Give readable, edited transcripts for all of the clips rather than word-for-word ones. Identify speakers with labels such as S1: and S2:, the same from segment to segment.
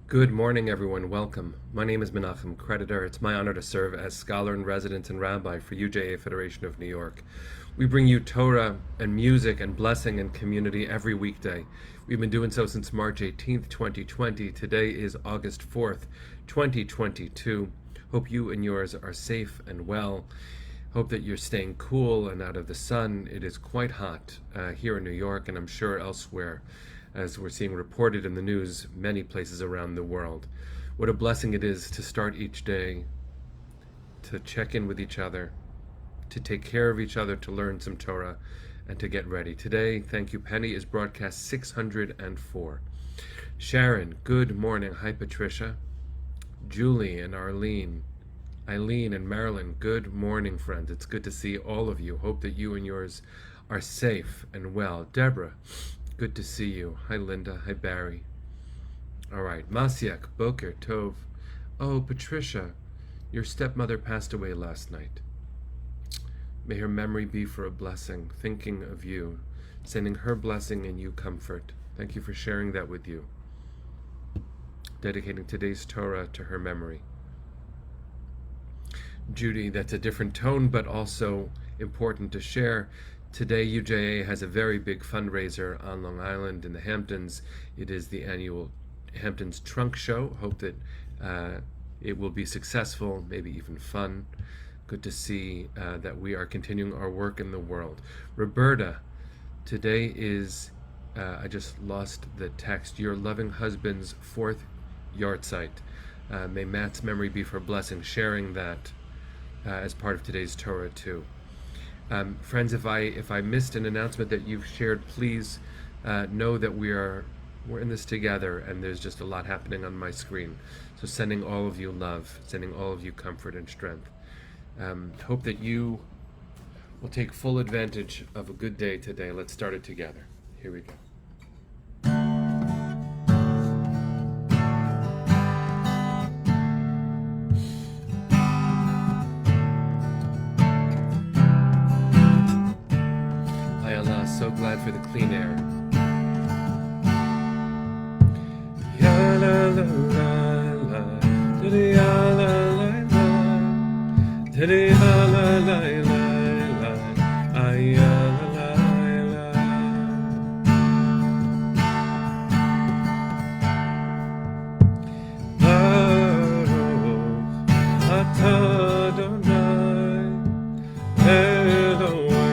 S1: Good morning, everyone. Welcome. My name is Menachem Creditor. It's my honor to serve as scholar in residence and rabbi for UJA Federation of New York. We bring you Torah and music and blessing and community every weekday. We've been doing so since March 18th, 2020. Today is August 4th, 2022. Hope you and yours are safe and well. Hope that you're staying cool and out of the sun. It is quite hot here in New York, and I'm sure elsewhere, as we're seeing reported in the news many places around the world. What a blessing it is to start each day, to check in with each other, to take care of each other, to learn some Torah, and to get ready. Today, Thank You Penny is broadcast 604. Sharon, good morning. Hi, Patricia. Julie and Arlene, Eileen and Marilyn, good morning, friends. It's good to see all of you. Hope that you and yours are safe and well. Deborah, good to see you. Hi, Linda. Hi, Barry. All right. Masiak, Boker, Tov. Oh, Patricia, your stepmother passed away last night. May her memory be for a blessing, thinking of you, sending her blessing and you comfort. Thank you for sharing that with you. Dedicating today's Torah to her memory. Judy, that's a different tone, but also important to share. Today, UJA has a very big fundraiser on Long Island in the Hamptons. It is the annual Hamptons Trunk Show. Hope that it will be successful, maybe even fun. Good to see that we are continuing our work in the world. Roberta, today is, I just lost the text, your loving husband's 4th yahrzeit. May Matt's memory be for blessing, sharing that as part of today's Torah too. Friends, if I missed an announcement that you've shared, please know that we're in this together, and there's just a lot happening on my screen. So sending all of you love, sending all of you comfort and strength. Hope that you will take full advantage of a good day today. Let's start it together. Here we go. So glad for the clean air. Ya la la la la, diddy ya la la la, diddy ya la la la la, ay ya la la la. Baruch atah Adonai Eloheinu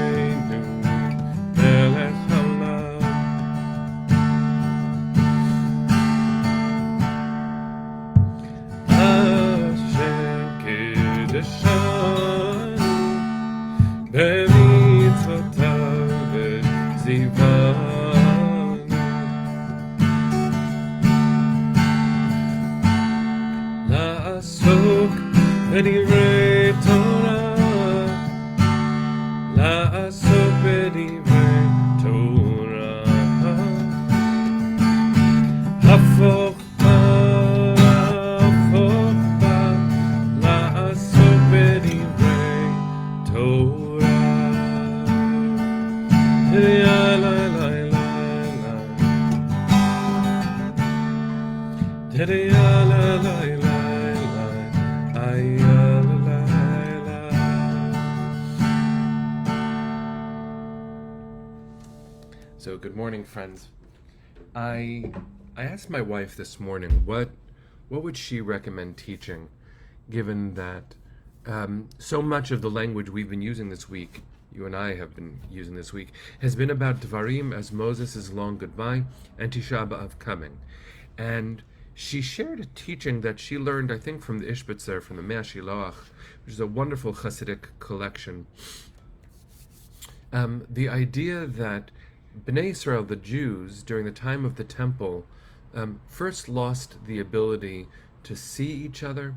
S1: B'divrei Torah, la'asok b'divrei Torah, hafok ba, la'asok b'divrei Torah. Ya la la la la, ya la la la. So good morning, friends. I asked my wife this morning what would she recommend teaching, given that so much of the language we've been using this week, you and I have been using this week, has been about Dvarim as Moses' long goodbye and Tisha B'Av coming. And she shared a teaching that she learned, I think, from the Ishbitzer, from the Mea Shiloach, which is a wonderful Hasidic collection. The idea that Bnei Israel, the Jews, during the time of the temple, first lost the ability to see each other,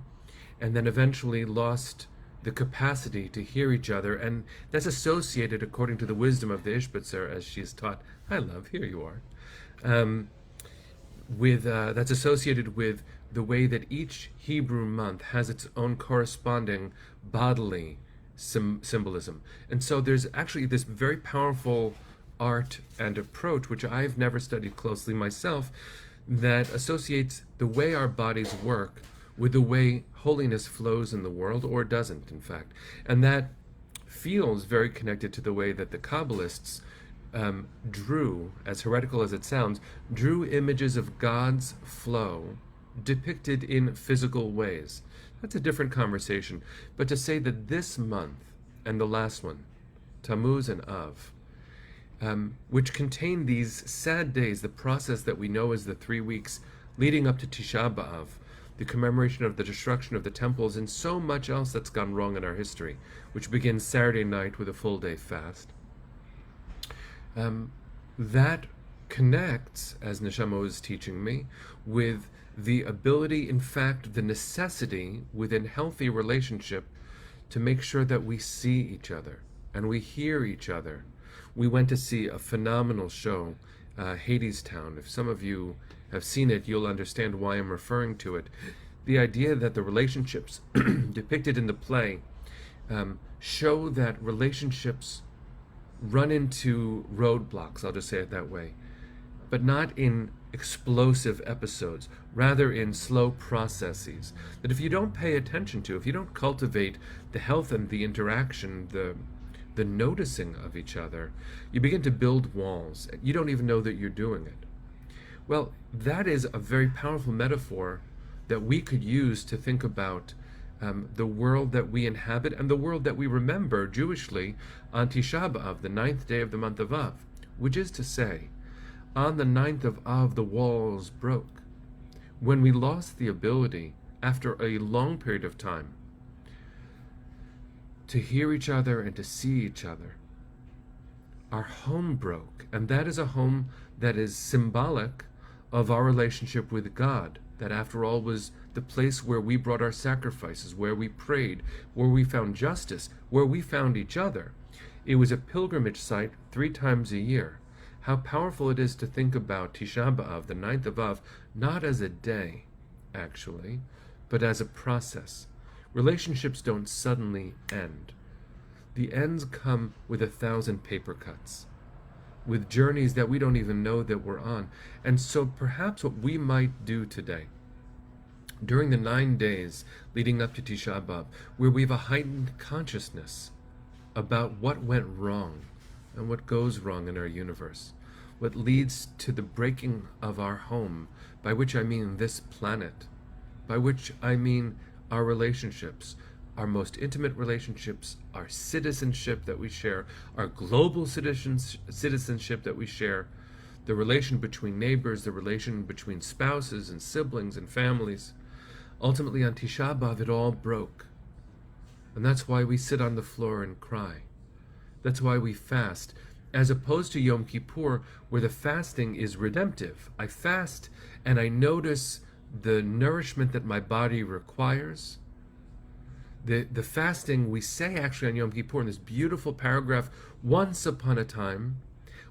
S1: and then eventually lost the capacity to hear each other, and that's associated, according to the wisdom of the Ishbitzer, as she's taught. Hi, love, here you are. That's associated with the way that each Hebrew month has its own corresponding bodily symbolism. And so there's actually this very powerful art and approach, which I've never studied closely myself, that associates the way our bodies work with the way holiness flows in the world, or doesn't, in fact. And that feels very connected to the way that the Kabbalists drew, as heretical as it sounds, drew images of God's flow depicted in physical ways. That's a different conversation. But to say that this month and the last one, Tammuz and Av, which contain these sad days, the process that we know as the 3 weeks leading up to Tisha B'Av, the commemoration of the destruction of the temples, and so much else that's gone wrong in our history, which begins Saturday night with a full-day fast. That connects, as Neshama was teaching me, with the ability, in fact, the necessity within healthy relationship to make sure that we see each other and we hear each other. We went to see a phenomenal show, Hadestown. If some of you have seen it, you'll understand why I'm referring to it. The idea that the relationships depicted in the play show that relationships run into roadblocks, I'll just say it that way, but not in explosive episodes, rather in slow processes. That if you don't pay attention to, if you don't cultivate the health and the interaction, the noticing of each other, you begin to build walls. You don't even know that you're doing it. Well, that is a very powerful metaphor that we could use to think about the world that we inhabit and the world that we remember Jewishly on Tisha B'Av, the 9th day of the month of Av, which is to say, on the 9th of Av, the walls broke. When we lost the ability, after a long period of time, to hear each other and to see each other, our home broke. And that is a home that is symbolic of our relationship with God, that after all was the place where we brought our sacrifices, where we prayed, where we found justice, where we found each other. It was a pilgrimage site 3 times a year. How powerful it is to think about Tisha B'Av, the 9th of Av, not as a day, actually, but as a process. Relationships don't suddenly end. The ends come with 1,000 paper cuts, with journeys that we don't even know that we're on. And so perhaps what we might do today, during the 9 days leading up to Tisha B'Av, where we have a heightened consciousness about what went wrong and what goes wrong in our universe, what leads to the breaking of our home, by which I mean this planet, by which I mean our relationships, our most intimate relationships, our citizenship that we share, our global citizenship that we share, the relation between neighbors, the relation between spouses and siblings and families. Ultimately, on Tisha B'Av, it all broke. And that's why we sit on the floor and cry. That's why we fast, as opposed to Yom Kippur, where the fasting is redemptive. I fast and I notice the nourishment that my body requires. The fasting, we say actually on Yom Kippur in this beautiful paragraph, once upon a time,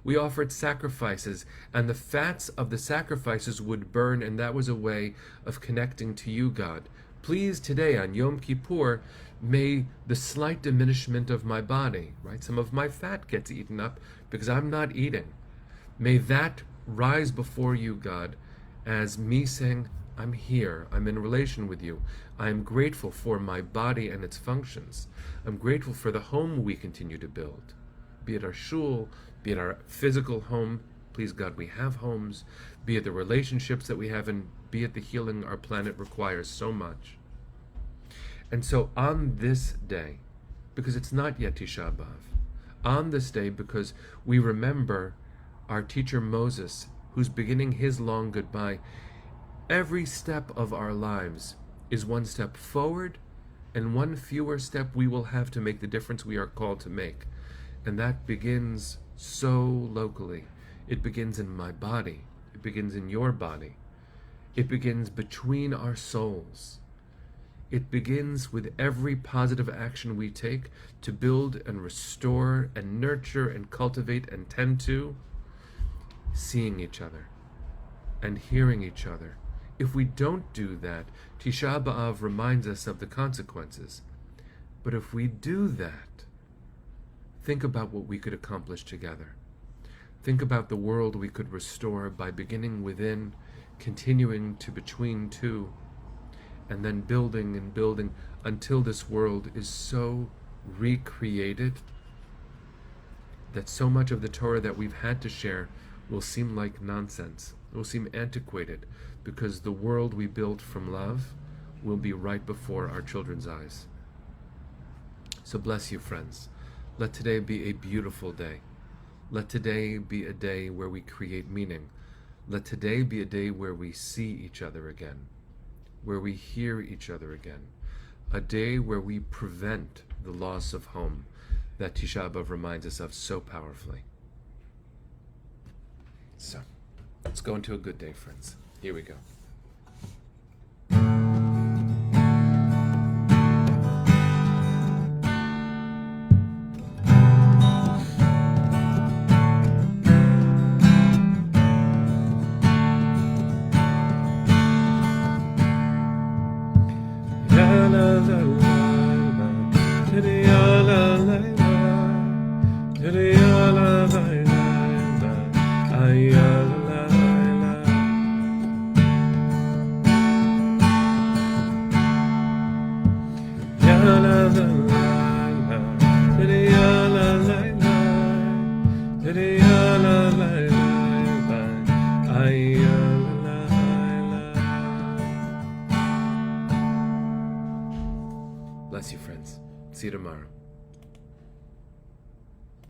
S1: we offered sacrifices, and the fats of the sacrifices would burn, and that was a way of connecting to you, God. Please, today on Yom Kippur, may the slight diminishment of my body, right? Some of my fat gets eaten up because I'm not eating. May that rise before you, God, as me saying, I'm here, I'm in relation with you. I am grateful for my body and its functions. I'm grateful for the home we continue to build, be it our shul, be it our physical home. Please, God, we have homes, be it the relationships that we have, and be it the healing our planet requires so much. And so on this day, because it's not yet Tisha B'Av, on this day, because we remember our teacher Moses, who's beginning his long goodbye, every step of our lives is one step forward and one fewer step we will have to make the difference we are called to make. And that begins so locally. It begins in my body. It begins in your body. It begins between our souls. It begins with every positive action we take to build and restore and nurture and cultivate and tend to seeing each other and hearing each other. If we don't do that, Tisha B'Av reminds us of the consequences. But if we do that, think about what we could accomplish together. Think about the world we could restore by beginning within continuing to between two, and then building and building until this world is so recreated that so much of the Torah that we've had to share will seem like nonsense. It will seem antiquated, because the world we built from love will be right before our children's eyes. So bless you, friends. Let today be a beautiful day. Let today be a day where we create meaning. Let today be a day where we see each other again, where we hear each other again. A day where we prevent the loss of home that Tisha B'Av reminds us of so powerfully. So, let's go into a good day, friends. Here we go. Bless you, friends. See you tomorrow.